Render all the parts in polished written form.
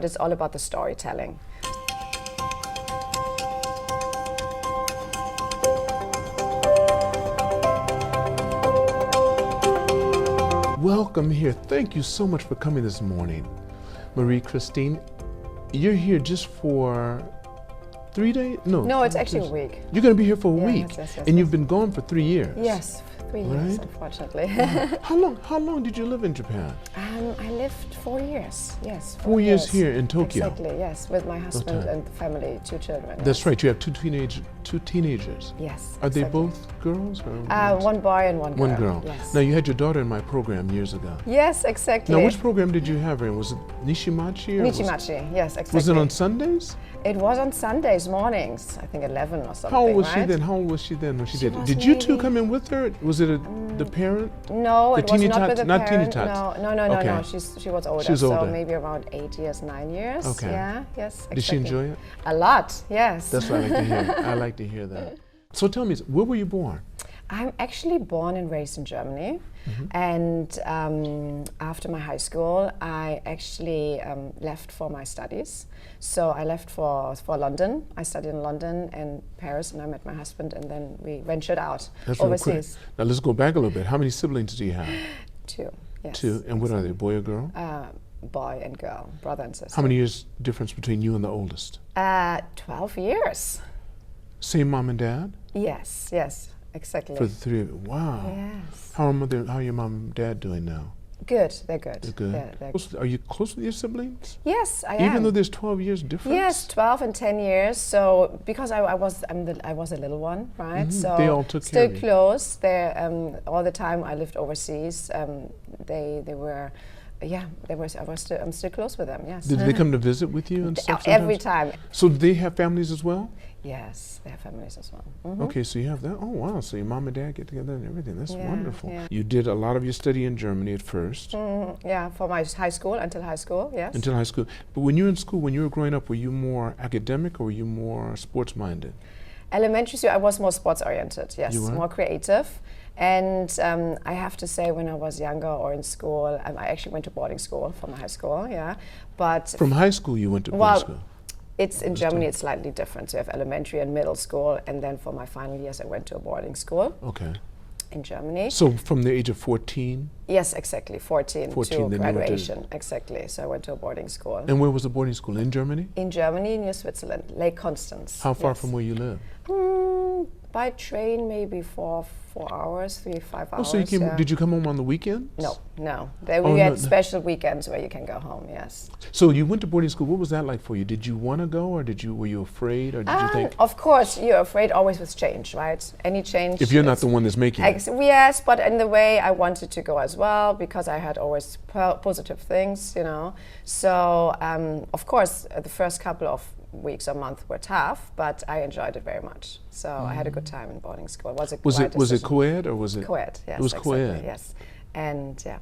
It's all about the storytelling. Welcome here. Thank you so much for coming this morning. Christine, you're here just for 3 days? No, it's actually a week. You're going to be here for a week, yes, and you've been gone for 3 years. Yes, 3 years, right? Unfortunately. How long did you live in Japan? I lived 4 years, yes. 4 years here in Tokyo? Exactly, yes, with my husband and the family, 2 children. That's right, you have two teenagers. Yes. Are they both girls? Or one boy and one girl. One girl. Yes. Now, you had your daughter in my program years ago. Yes, exactly. Now, which program did you have her in? Was it Nishimachi? Nichimachi, yes, exactly. Was it on Sundays? It was on Sundays mornings, I think 11 or something. How old was right? she then? How old was she then when she did it? was Did you two maybe- come in with her? Was it the parent? No, The it was teeny not tots- with the not teeny parent. tots. No. Okay. She was older. She was older. So maybe around 8 years, 9 years. Okay. Yeah, yes. Exactly. Did she enjoy it? A lot, yes. That's what I like to hear. I like to hear that. So tell me, where were you born? I'm actually born and raised in Germany. And after my high school, I actually left for my studies. So I left for London. I studied in London and Paris, and I met my husband, and then we ventured out That's real overseas. quick. Now let's go back a little bit. How many siblings do you have? 2, yes. 2. And what are they, boy or girl? Boy and girl, brother and sister. How many years difference between you and the oldest? 12 years. Same mom and dad? Yes, exactly. For the 3 of you? Wow. Yes. How are your mom and dad doing now? Good, they're good. They're good. They're Are you close with your siblings? Yes, I am. Even though there's 12 years difference? Yes, 12 and 10 years. So because I was a little one, right? So They all took care still of you. close. They all the time I lived overseas. They were. Yeah, I'm still close with them. Yes. Did they come to visit with you and stuff Every sometimes? time. So they have families as well? Yes, they have families as well. Okay, so you have that. Oh, wow. So your mom and dad get together and everything. That's Yeah, wonderful. yeah. You did a lot of your study in Germany at first, Yeah, for my high school, until high school, yes. until high school. But when you were in school, when you were growing up, were you more academic or were you more sports-minded? Elementary school, I was more sports-oriented, yes, You were? more creative. And I have to say, when I was younger or in school, I actually went to boarding school for my high school, yeah. But From high school, you went to boarding school? it's in Germany, it's slightly different. So you have elementary and middle school, and then for my final years, I went to a boarding school Okay. in Germany. So from the age of 14? Yes, exactly, 14 14, to then you went to- graduation, exactly. So I went to a boarding school. And where was the boarding school? In Germany? In Germany, near Switzerland, Lake Constance. How far yes. from where you live? By train, maybe 4 hours, 5 hours. Oh, so you came, yeah. did you come home on the weekends? No. Oh, We had no. special weekends where you can go home, yes. So you went to boarding school. What was that like for you? Did you want to go, or were you afraid, or did you think? Of course, you're afraid always with change, right? Any change. If you're not is- the one that's making it. Yes, but in the way I wanted to go as well, because I had always positive things, you know. So, of course, the first couple of weeks or months were tough, but I enjoyed it very much. So I had a good time in boarding school. It was a Was it decision. co-ed or was it? Co-ed, yes. It was exactly, co-ed. yes. And yeah.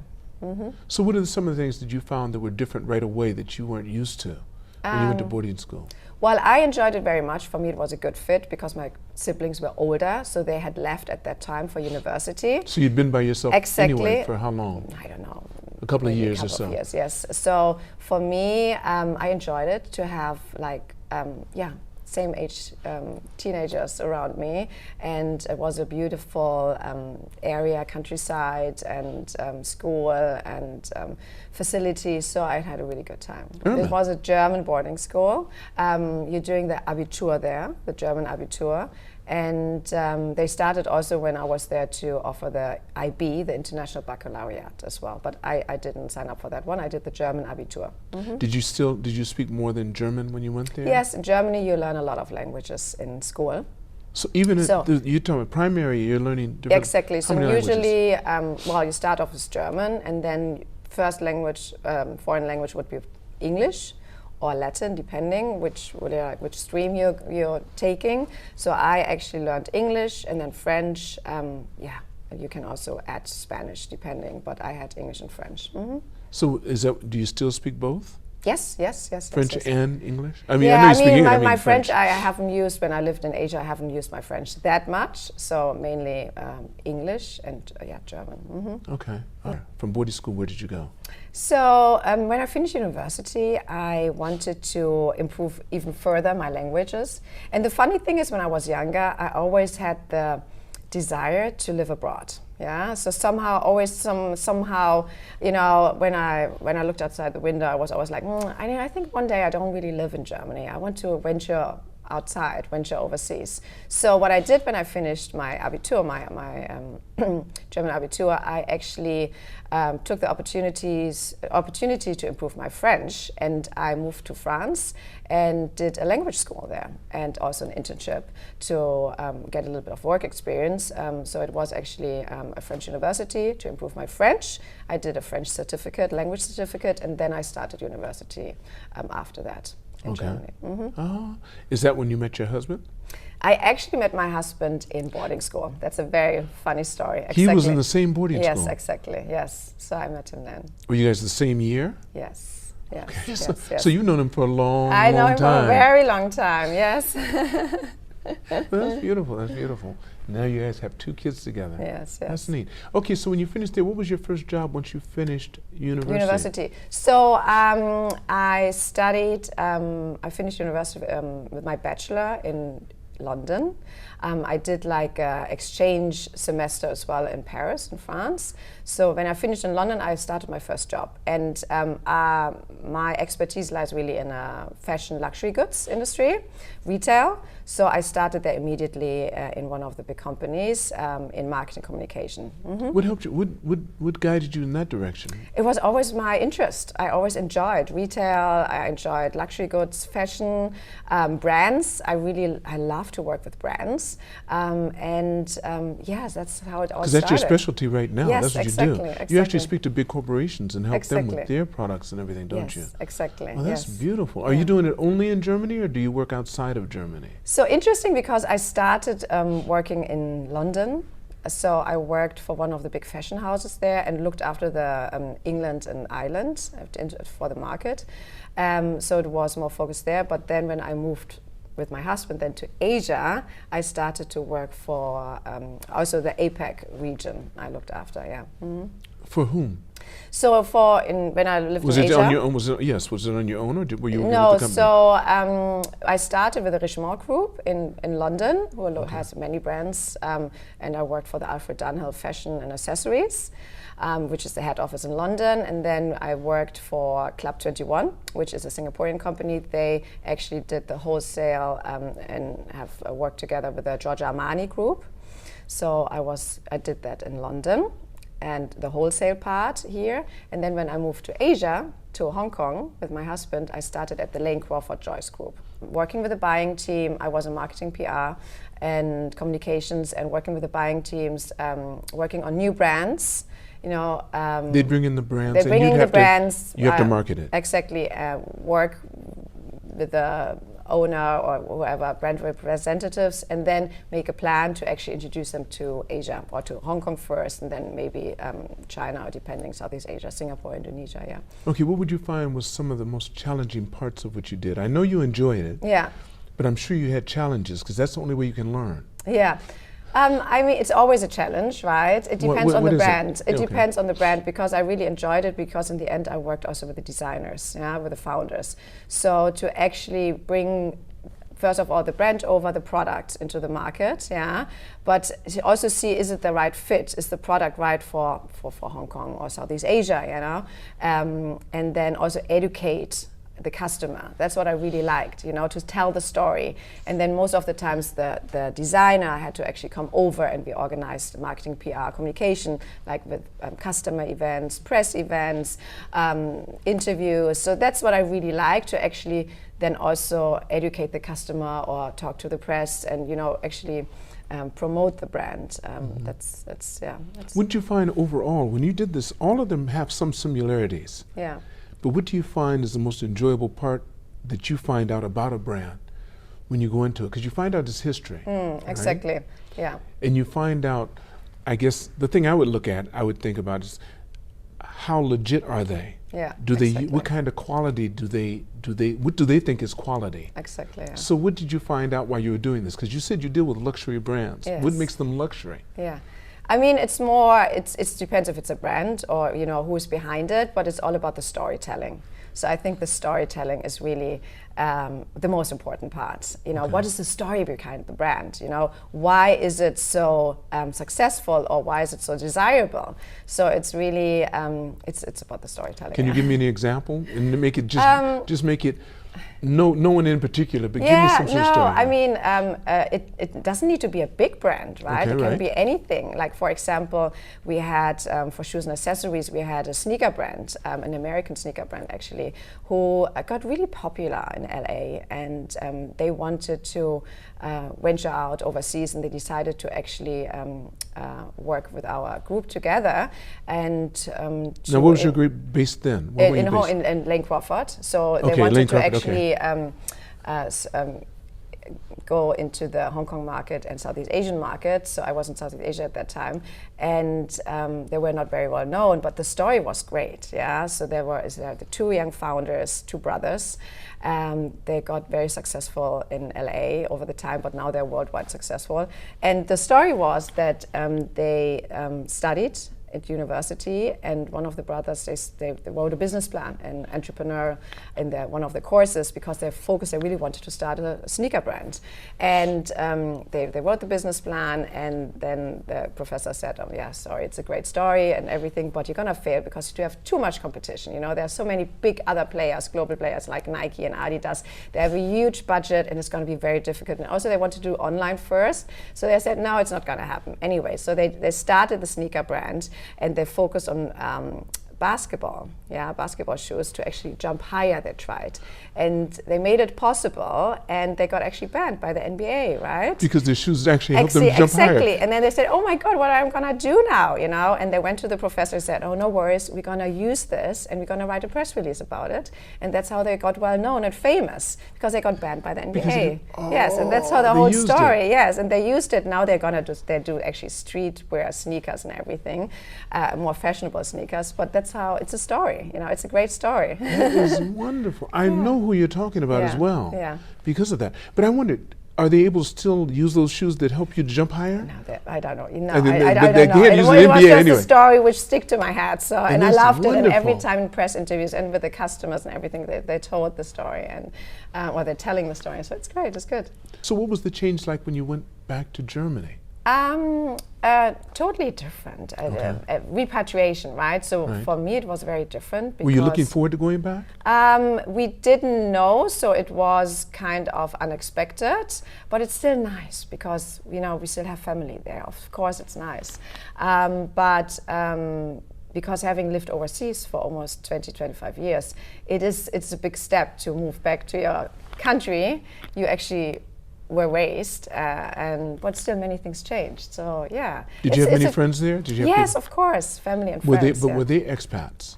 So what are some of the things that you found that were different right away that you weren't used to when you went to boarding school? Well, I enjoyed it very much. For me, it was a good fit because my siblings were older, so they had left at that time for university. So you'd been by yourself Exactly. anyway for how long? I don't know. A couple of maybe years a or couple of so. years, yes. So for me, I enjoyed it to have same age teenagers around me, and it was a beautiful area, countryside, and school and facilities. So I had a really good time. Really? It was a German boarding school. You're doing the abitur there, the German abitur. And they started also when I was there to offer the IB, the International Baccalaureate as well. But I didn't sign up for that one. I did the German Abitur. Did you speak more than German when you went there? Yes, in Germany you learn a lot of languages in school. So even you're talking about primary, you're learning different. Exactly. How So many usually, you start off with German, and then first language, foreign language would be English or Latin, depending which stream you're taking. So I actually learned English and then French. You can also add Spanish, depending, but I had English and French. So do you still speak both? Yes, yes, yes. French yes. and English? I mean, Yeah, I know you speak English. my French I haven't used when I lived in Asia. I haven't used my French that much, so mainly English and German. Mm-hmm. Okay, all right. From boarding school, where did you go? So when I finished university, I wanted to improve even further my languages. And the funny thing is, when I was younger, I always had the desire to live abroad. Yeah, so somehow, you know, when I looked outside the window, I was always like, I think one day I don't really live in Germany. I want to venture outside, venture overseas. So what I did when I finished my abitur, my German abitur, I actually took the opportunity to improve my French, and I moved to France and did a language school there, and also an internship to get a little bit of work experience. So it was actually a French university to improve my French. I did a French certificate, language certificate, and then I started university after that. In Germany. Mm-hmm. Is that when you met your husband? I actually met my husband in boarding school. That's a very funny story. Exactly. He was in the same boarding school? Yes, exactly, yes. So I met him then. Were you guys the same year? Yes, yes, okay. yes. So you've known him for a long time. I know him for a very long time, yes. Well, that's beautiful, that's beautiful. Now you guys have 2 kids together. Yes, yes. That's neat. Okay, so when you finished there, what was your first job once you finished university? So I studied, I finished university with my bachelor in London. I did like an exchange semester as well in Paris, in France. So when I finished in London, I started my first job. And my expertise lies really in fashion luxury goods industry, retail. So I started there immediately in one of the big companies in marketing communication. Mm-hmm. What helped you? What guided you in that direction? It was always my interest. I always enjoyed retail. I enjoyed luxury goods, fashion, brands. I love to work with brands. Yes, that's how it all started. Because that's your specialty right now. Yes, that's what exactly, you do. exactly. You actually speak to big corporations and help them with their products and everything, don't you? Yes, exactly. Well, that's beautiful. Are you doing it only in Germany, or do you work outside of Germany? So interesting, because I started working in London. So I worked for one of the big fashion houses there and looked after the England and Ireland for the market. So it was more focused there. But then when I moved with my husband then to Asia, I started to work for also the APAC region. I looked after, yeah. Mm-hmm. For whom? So when I lived in Asia. Was it on your own? Was it on your own, or were you? No. With the company? So I started with the Richemont Group in London, who has many brands, and I worked for the Alfred Dunhill Fashion and Accessories, which is the head office in London. And then I worked for Club 21, which is a Singaporean company. They actually did the wholesale and have worked together with the Giorgio Armani Group. So I did that in London, and the wholesale part here. And then when I moved to Asia, to Hong Kong with my husband, I started at the Lane Crawford Joyce Group. Working with the buying team, I was in marketing, PR and communications, and working with the buying teams, working on new brands. You know, they bring in the brands. They bring in the brands. You have to market it. Exactly. Work with the owner or whoever, brand representatives, and then make a plan to actually introduce them to Asia, or to Hong Kong first, and then maybe China, or depending, Southeast Asia, Singapore, Indonesia, yeah. Okay, what would you find was some of the most challenging parts of what you did? I know you enjoyed it. Yeah. But I'm sure you had challenges, because that's the only way you can learn. Yeah. I mean, it's always a challenge, right? It depends on the brand. It depends on the brand, because I really enjoyed it, because in the end I worked also with the designers, yeah, with the founders. So to actually bring, first of all, the brand over the product into the market, yeah, but to also see, is it the right fit? Is the product right for Hong Kong or Southeast Asia, you know? And then also educate the customer. That's what I really liked, you know, to tell the story. And then most of the times the designer had to actually come over, and we organized marketing, PR, communication, like with customer events, press events, interviews. So that's what I really liked, to actually then also educate the customer or talk to the press and, you know, actually promote the brand. That's Wouldn't you find overall, when you did this, all of them have some similarities? Yeah. But what do you find is the most enjoyable part that you find out about a brand when you go into it? Because you find out its history. Exactly, right? Yeah. And you find out, I guess, the thing I would think about is, how legit are they? Yeah. Do they? Exactly. What kind of quality do they? What do they think is quality? Exactly. Yeah. So what did you find out while you were doing this? Because you said you deal with luxury brands. Yes. What makes them luxury? Yeah. I mean, it's more, it depends if it's a brand or, you know, who's behind it, but it's all about the storytelling. So I think the storytelling is really the most important part. You know, what is the story behind the brand? You know, why is it so successful, or why is it so desirable? So it's really, it's about the storytelling. Can you give me an example and make it just make it no one in particular, but give me some sort of story. I mean, it doesn't need to be a big brand, right? Okay, it can right. be anything. Like, for example, we had, for shoes and accessories, we had a sneaker brand, an American sneaker brand actually, who got really popular in LA, and they wanted to venture out overseas, and they decided to actually work with our group together. And now, what was your group based then? Where were you based? In Lane Crawford. So they Okay, wanted Lane to Crawford, actually go into the Hong Kong market and Southeast Asian market. So I was in Southeast Asia at that time, and they were not very well known, but the story was great. Yeah, so there were the two young founders, two brothers. They got very successful in LA over the time, but now they're worldwide successful. And the story was that they studied at university, and one of the brothers, they wrote a business plan, an entrepreneur in one of the courses, because they really wanted to start a sneaker brand. And they wrote the business plan, and then the professor said, oh yeah, sorry, it's a great story and everything, but you're gonna fail because you have too much competition. You know, there are so many big other players, global players like Nike and Adidas. They have a huge budget, and it's gonna be very difficult. And also they want to do online first, so they said, no, it's not gonna happen. Anyway, so they started the sneaker brand, and they focused on basketball shoes to actually jump higher, they tried. And they made it possible, and they got actually banned by the NBA, right? Because the shoes actually helped them jump higher. Exactly, and then they said, oh my God, what am I gonna do now, you know? And they went to the professor and said, oh, no worries, we're gonna use this, and we're gonna write a press release about it. And that's how they got well known and famous, because they got banned by the NBA. Yes, and that's how the whole story, yes, and they used it. Now they're gonna they do actually streetwear sneakers and everything, more fashionable sneakers, but that's how, it's a story, you know, it's a great story. That is wonderful. I know who you're talking about as well, because of that. But I wondered, are they able to still use those shoes that help you jump higher? No, I don't know. No, I don't know. Can't use It was just anyway. a story which stick to my head. So, and I loved it. And every wonderful. time in press interviews and with the customers and everything, they told the story, and or they're telling the story. So it's great. It's good. So what was the change like when you went back to Germany? Totally different. Repatriation, right? So for me, it was very different. Because were you looking forward to going back? We didn't know, so it was kind of unexpected, but it's still nice because, you know, we still have family there. Of course, it's nice. Because having lived overseas for almost 25 years, it's a big step to move back to your country. You actually were raised, but still many things changed. So yeah. Did you have many friends there? Did you have yes, people? Of course, family and friends. Were they expats?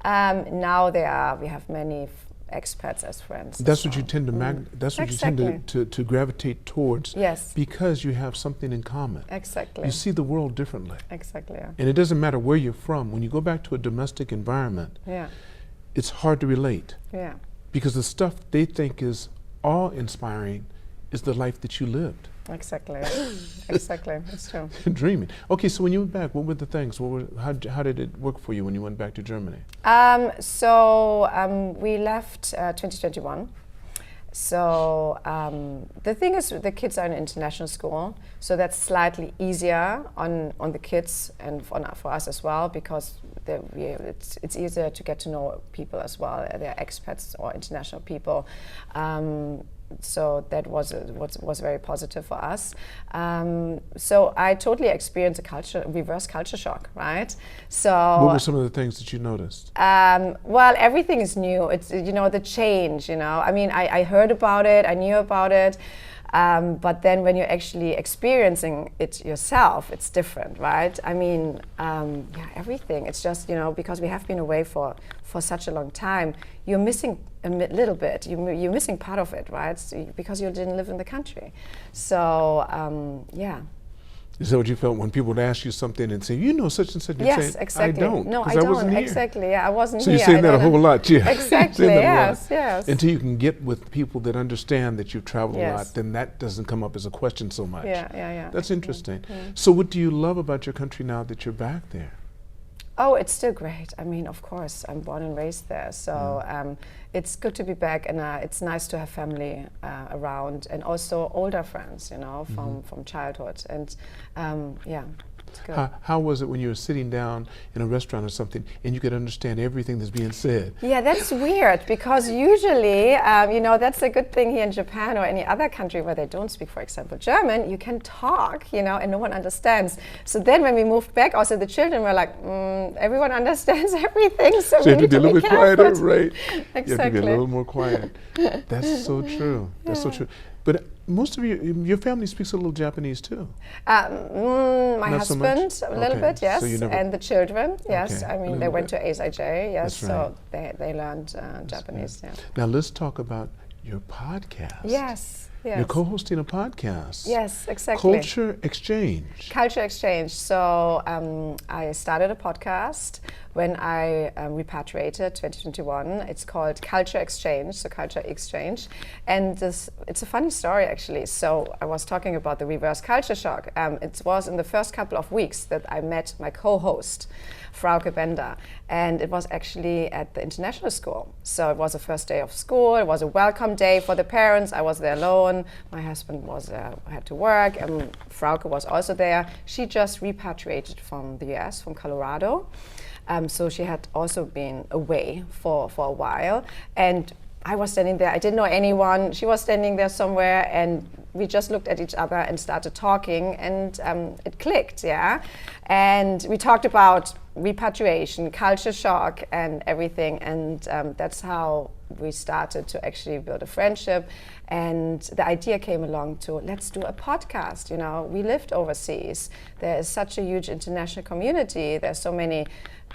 Now they are. We have many expats as friends. That's what you tend to that's what you tend to gravitate towards. Yes. Because you have something in common. Exactly. You see the world differently. Exactly. Yeah. And it doesn't matter where you're from. When you go back to a domestic environment, it's hard to relate. Yeah. Because the stuff they think is awe-inspiring is the life that you lived. Exactly. Exactly. It's true. Dreaming. Okay, so when you went back, what were the things? How did it work for you when you went back to Germany? We left 2021. So the thing is, the kids are in international school, so that's slightly easier on the kids and for us as well, because it's easier to get to know people as well. They're expats or international people. So that was very positive for us. So I totally experienced a reverse culture shock, right? So what were some of the things that you noticed? Well, everything is new. It's, you know, the change, you know. I mean, I heard about it, I knew about it, but then when you're actually experiencing it yourself, it's different, right? I mean, everything. It's just, you know, because we have been away for such a long time, you're missing a little bit. You're missing part of it, right? So because you didn't live in the country. So, Is that what you felt when people would ask you something and say, you know such and such? Yes, say, exactly. I don't. No, I I don't. wasn't here. Exactly. Yeah, I wasn't so here. So you're saying that a whole lot, yeah. Exactly. Yes. Yes. Until you can get with people that understand that you've traveled a Yes. lot, then that doesn't come up as a question so much. Yeah. That's interesting. So what do you love about your country now that you're back there? Oh, it's still great. I mean, of course, I'm born and raised there, so it's good to be back, and it's nice to have family around, and also older friends, you know, from childhood, and yeah. How was it when you were sitting down in a restaurant or something and you could understand everything that's being said? Yeah, that's weird, because usually, you know, that's a good thing here in Japan or any other country where they don't speak, for example, German. You can talk, you know, and no one understands. So then when we moved back, also the children were like, everyone understands everything, so we you have to be a little bit quieter, right? Exactly. You have to be a little more quiet. That's so true. That's so true. But most of your family speaks a little Japanese too. My Not so husband, much? a little Okay. bit, yes, So and the children, yes. Okay. I mean, they went to ASIJ, yes, That's right. so they learned Japanese. Yeah. Now let's talk about your podcast. Yes. Yes. You're co-hosting a podcast. Yes, exactly. cultureXchange. cultureXchange. So I started a podcast when I repatriated 2021. It's called cultureXchange, so Culture Exchange. And it's a funny story, actually. So I was talking about the reverse culture shock. It was in the first couple of weeks that I met my co-host, Frauke Bender, and it was actually at the international school. So it was the first day of school. It was a welcome day for the parents. I was there alone. My husband had to work, and Frauke was also there. She just repatriated from the US, from Colorado. So she had also been away for a while, and I was standing there. I didn't know anyone. She was standing there somewhere, and we just looked at each other and started talking, and it clicked, yeah. And we talked about repatriation, culture shock, and everything, and that's how we started to actually build a friendship. And the idea came along to, let's do a podcast. You know, we lived overseas. There is such a huge international community. There's so many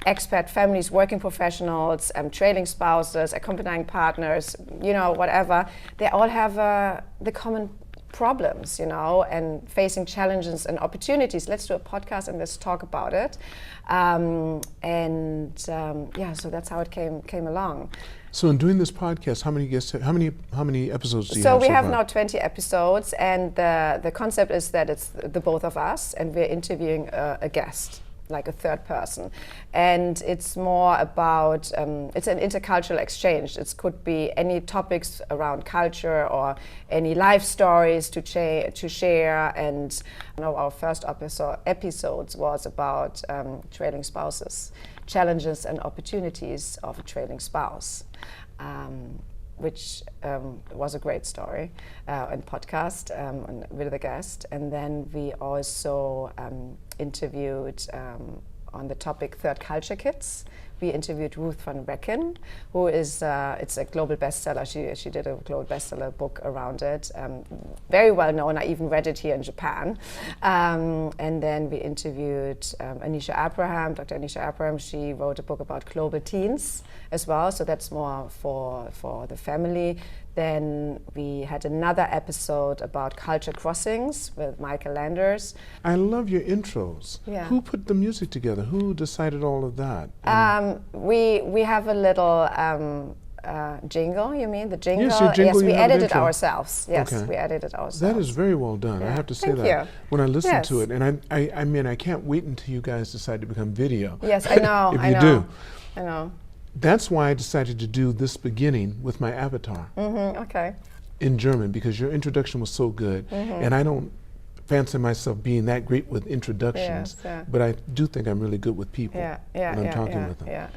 expat families, working professionals, trailing spouses, accompanying partners, you know, whatever. They all have the common problems, you know, and facing challenges and opportunities. Let's do a podcast and let's talk about it. Yeah, so that's how it came along. So in doing this podcast, how many guests? How many episodes do you have? So we have far? now 20 episodes, and the concept is that it's the both of us, and we're interviewing a guest, like a third person, and it's more about it's an intercultural exchange. It could be any topics around culture or any life stories to share. And you know, our first episodes was about trailing spouses, challenges and opportunities of a trailing spouse. Which was a great story and podcast with the guest. And then we also interviewed on the topic Third Culture Kids. We interviewed Ruth van Recken, who is it's a global bestseller. She did a global bestseller book around it. Very well known. I even read it here in Japan. And then we interviewed Anisha Abraham, Dr. Anisha Abraham. She wrote a book about global teens as well. So that's more for the family. Then we had another episode about culture crossings with Michael Landers. I love your intros. Yeah. Who put the music together? Who decided all of that? We have a little jingle, you mean? The jingle? Yes, your jingle, yes, we you have an edited intro. ourselves. Yes, Okay. we edited ourselves. That is very well done. Yeah. I have to say Thank that. you. When I listen Yes. to it, and I mean, I can't wait until you guys decide to become video. Yes, I know. If I you know. do. I know. That's why I decided to do this beginning with my avatar Okay. in German, because your introduction was so good, and I don't fancy myself being that great with introductions, Yes, yeah. but I do think I'm really good with people when I'm talking with them.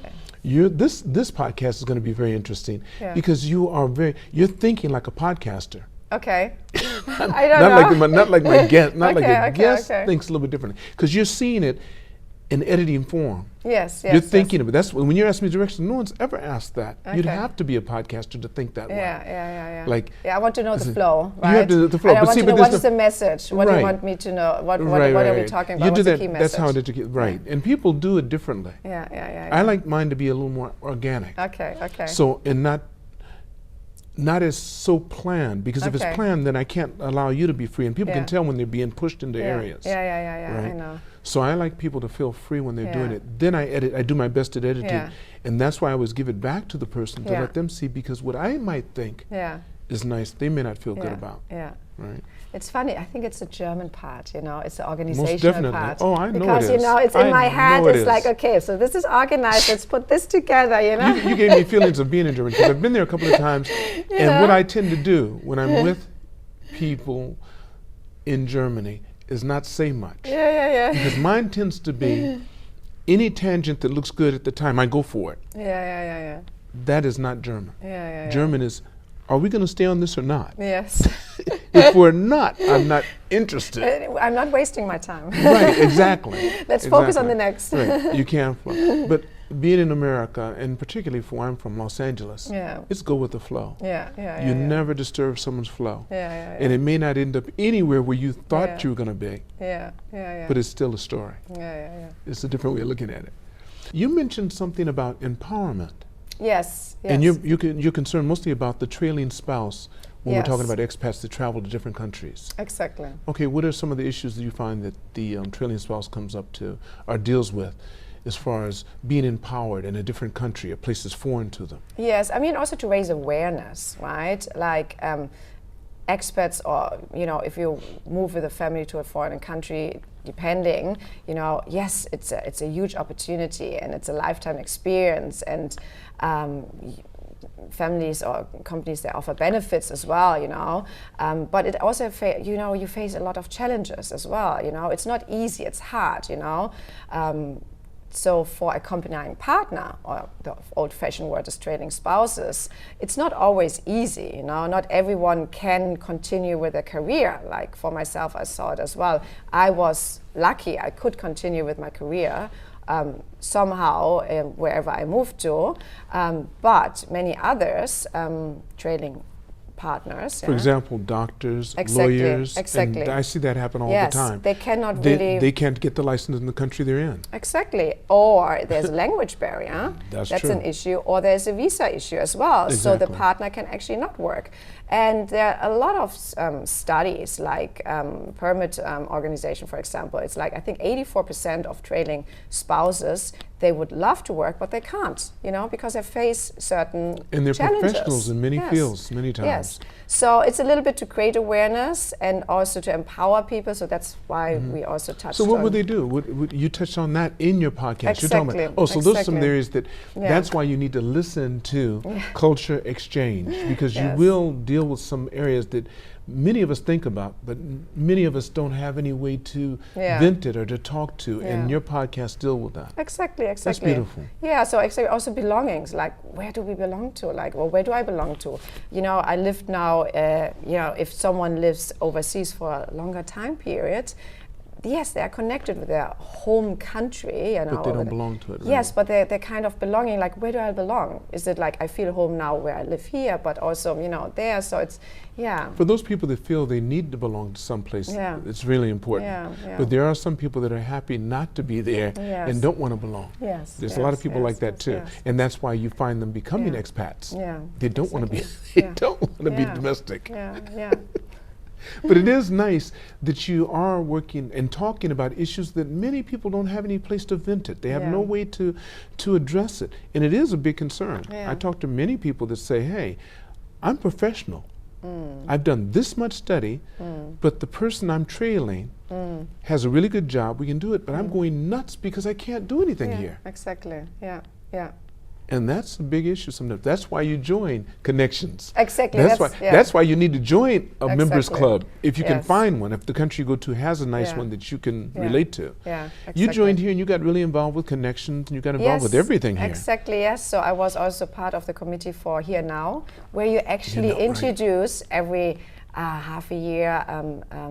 This podcast is going to be very interesting because you're thinking like a podcaster. Okay. I don't know. Not like my guest. Not Okay, like a okay, guest okay. thinks a little bit differently, because you're seeing it in editing form. Yes, You're thinking of it. That's when you're asking me direction. No one's ever asked that. You'd Okay. have to be a podcaster to think that way. Yeah. Like, I want to know the listen, flow, you right? have to- the flow, And I but want see, to but know there's what is no- the message. What do you Right. want me to know? What right, are we right. talking You about? do What's the that. key message? That's how it educates. Right, and people do it differently. Yeah. I like mine to be a little more organic. Okay. So, and not as so planned, because if it's planned, then I can't allow you to be free, and people can tell when they're being pushed into areas. Yeah, right? I know. So I like people to feel free when they're doing it. Then I edit, I do my best at editing, and that's why I always give it back to the person to let them see, because what I might think is nice, they may not feel good about. Right? It's funny, I think it's the German part, you know, it's the Most organizational definitely. part. Oh, I know because, it is. you know, it's in my head, it's like, okay, so this is organized, let's put this together, you know. You gave me feelings of being in Germany, because I've been there a couple of times, and what I tend to do when I'm with people in Germany is not say much. Because mine tends to be, any tangent that looks good at the time, I go for it. That is not German. German is, are we going to stay on this or not? Yes. If we're not, I'm not interested. I'm not wasting my time. Right, exactly. Let's focus on the next. Right, you can't flow. But being in America, and particularly where I'm from, Los Angeles, it's go with the flow. You never disturb someone's flow. And it may not end up anywhere where you thought you were going to be. But it's still a story. It's a different way of looking at it. You mentioned something about empowerment. Yes. And you're concerned mostly about the trailing spouse when we're talking about expats that travel to different countries. Exactly. Okay, what are some of the issues that you find that the trailing spouse comes up to or deals with as far as being empowered in a different country, a place that's foreign to them? Yes, I mean also to raise awareness, right? Like expats, or, you know, if you move with a family to a foreign country, depending, you know, yes, it's a huge opportunity and it's a lifetime experience, and families or companies, they offer benefits as well, you know, but it also, you know, you face a lot of challenges as well, you know, it's not easy, it's hard, you know. So for accompanying partner, or the old-fashioned word is trailing spouses, it's not always easy, you know. Not everyone can continue with a career. Like for myself, I saw it as well. I was lucky, I could continue with my career somehow wherever I moved to, but many others, trailing partners. For example, doctors, lawyers, and I see that happen all the time. They cannot they can't get the license in the country they're in. Exactly. Or there's a language barrier. That's true. An issue. Or there's a visa issue as well. So the partner can actually not work. And there are a lot of studies, like Permit Organization, for example. It's like, I think 84% of trailing spouses, they would love to work, but they can't, you know, because they face certain challenges. And they're professionals in many fields, many times. Yes. So it's a little bit to create awareness and also to empower people. So that's why we also touched on. So what would they do? You touched on that in your podcast. Exactly. You're talking about, so those are some areas that, that's why you need to listen to Culture Exchange, because you will deal with some areas that many of us think about, but many of us don't have any way to vent it or to talk to, and your podcast deal with that. Exactly. That's beautiful. Yeah, so actually also belongings, like where do we belong to? Like, well, where do I belong to? You know, I lived now, you know, if someone lives overseas for a longer time period, yes, they are connected with their home country, you know. But they don't belong to it, right? Yes, but they're kind of belonging, like, where do I belong? Is it like I feel home now where I live here, but also, you know, there, so it's, For those people that feel they need to belong to some place, it's really important. But there are some people that are happy not to be there and don't want to belong. There's a lot of people like that too. And that's why you find them becoming expats. They don't want to be, they don't want to be domestic. But it is nice that you are working and talking about issues that many people don't have any place to vent it. They have no way to address it. And it is a big concern. I talk to many people that say, hey, I'm professional. I've done this much study, but the person I'm trailing has a really good job. We can do it, but I'm going nuts because I can't do anything here. Exactly. And that's a big issue sometimes. That's why you join connections. Exactly. That's why you need to join a members club, if you can find one, if the country you go to has a nice one that you can relate to. You joined here and you got really involved with connections, and you got involved with everything here. Exactly, yes. So I was also part of the committee for Here and Now, where you actually introduce every half a year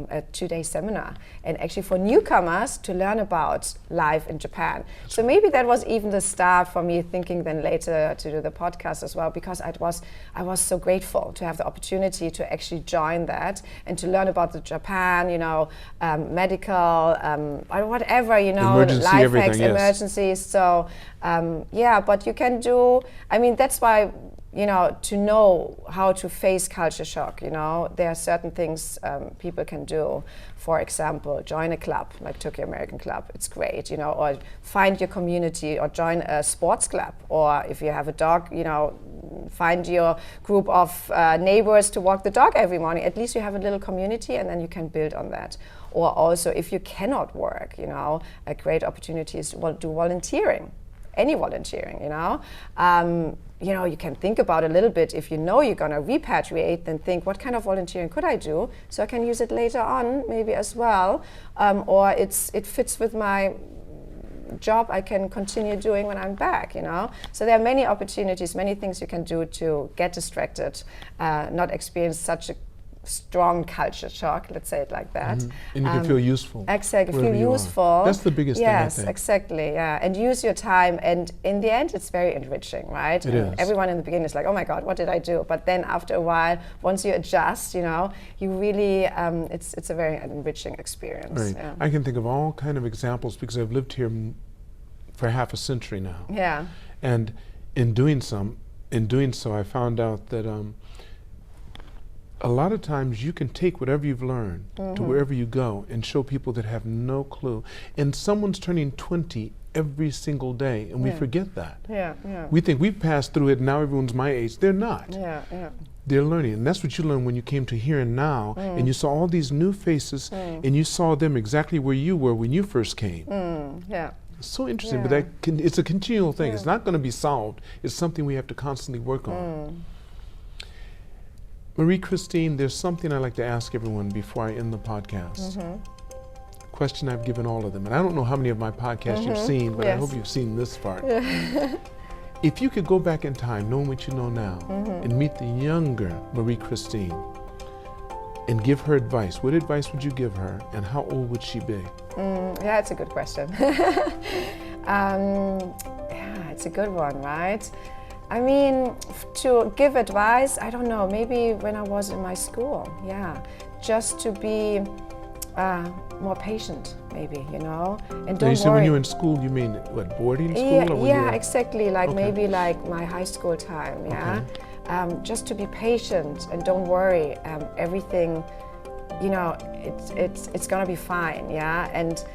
a 2-day seminar, and actually for newcomers to learn about life in Japan. So maybe that was even the start for me thinking then later to do the podcast as well, because I was so grateful to have the opportunity to actually join that and to learn about the Japan, you know, medical, or whatever, you know, life hacks, emergencies. So but you can do, I mean, that's why, to know how to face culture shock. There are certain things people can do. For example, join a club, like Turkey American Club. It's great, or find your community, or join a sports club. Or if you have a dog, find your group of neighbors to walk the dog every morning. At least you have a little community, and then you can build on that. Or also, if you cannot work, a great opportunity is to do volunteering. Any volunteering, you can think about a little bit. If you're going to repatriate, then think, what kind of volunteering could I do so I can use it later on, maybe as well, or it fits with my job I can continue doing when I'm back, So there are many opportunities, many things you can do to get distracted, not experience such a strong culture shock, let's say it like that. And you can feel useful. Exactly, feel useful. That's the biggest thing, I think. Yes, exactly, yeah. And use your time, and in the end, it's very enriching, right? It is. Everyone in the beginning is like, oh my God, what did I do? But then after a while, once you adjust, you really, it's a very enriching experience. Right. Yeah. I can think of all kind of examples because I've lived here for half a century now. Yeah. And in doing so, I found out that a lot of times you can take whatever you've learned to wherever you go and show people that have no clue. And someone's turning 20 every single day, and we forget that. Yeah. We think we've passed through it, now everyone's my age. They're not. Yeah. They're learning, and that's what you learned when you came to Here and Now, and you saw all these new faces, and you saw them exactly where you were when you first came. Yeah. So interesting, but it's a continual thing. It's not going to be solved. It's something we have to constantly work on. Marie Christine, there's something I like to ask everyone before I end the podcast. Question I've given all of them, and I don't know how many of my podcasts you've seen, but I hope you've seen this part. If you could go back in time, knowing what you know now, and meet the younger Marie Christine, and give her advice, what advice would you give her, and how old would she be? Yeah, it's a good question. Yeah, it's a good one, right? I mean, to give advice, I don't know, maybe when I was in my school, just to be more patient, maybe, and don't worry. So when you were in school, you mean what, boarding school? Or Yeah, exactly, like maybe like my high school time, just to be patient and don't worry, everything, it's gonna be fine, and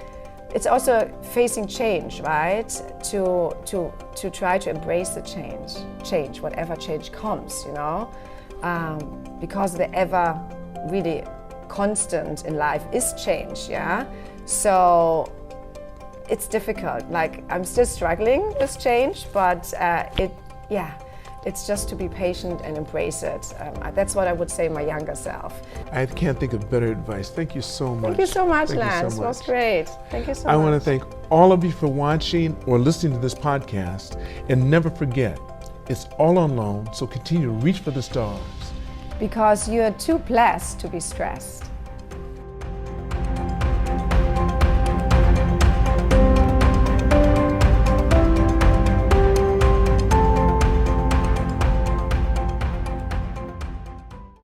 it's also facing change, right? To try to embrace the change, whatever change comes, because the ever really constant in life is change, So it's difficult. Like I'm still struggling with change, but it's just to be patient and embrace it. That's what I would say my younger self. I can't think of better advice. Thank you so much. Thank you so much, Lance. It was great. Thank you so much. I want to thank all of you for watching or listening to this podcast. And never forget, it's all on loan, so continue to reach for the stars. Because you're too blessed to be stressed.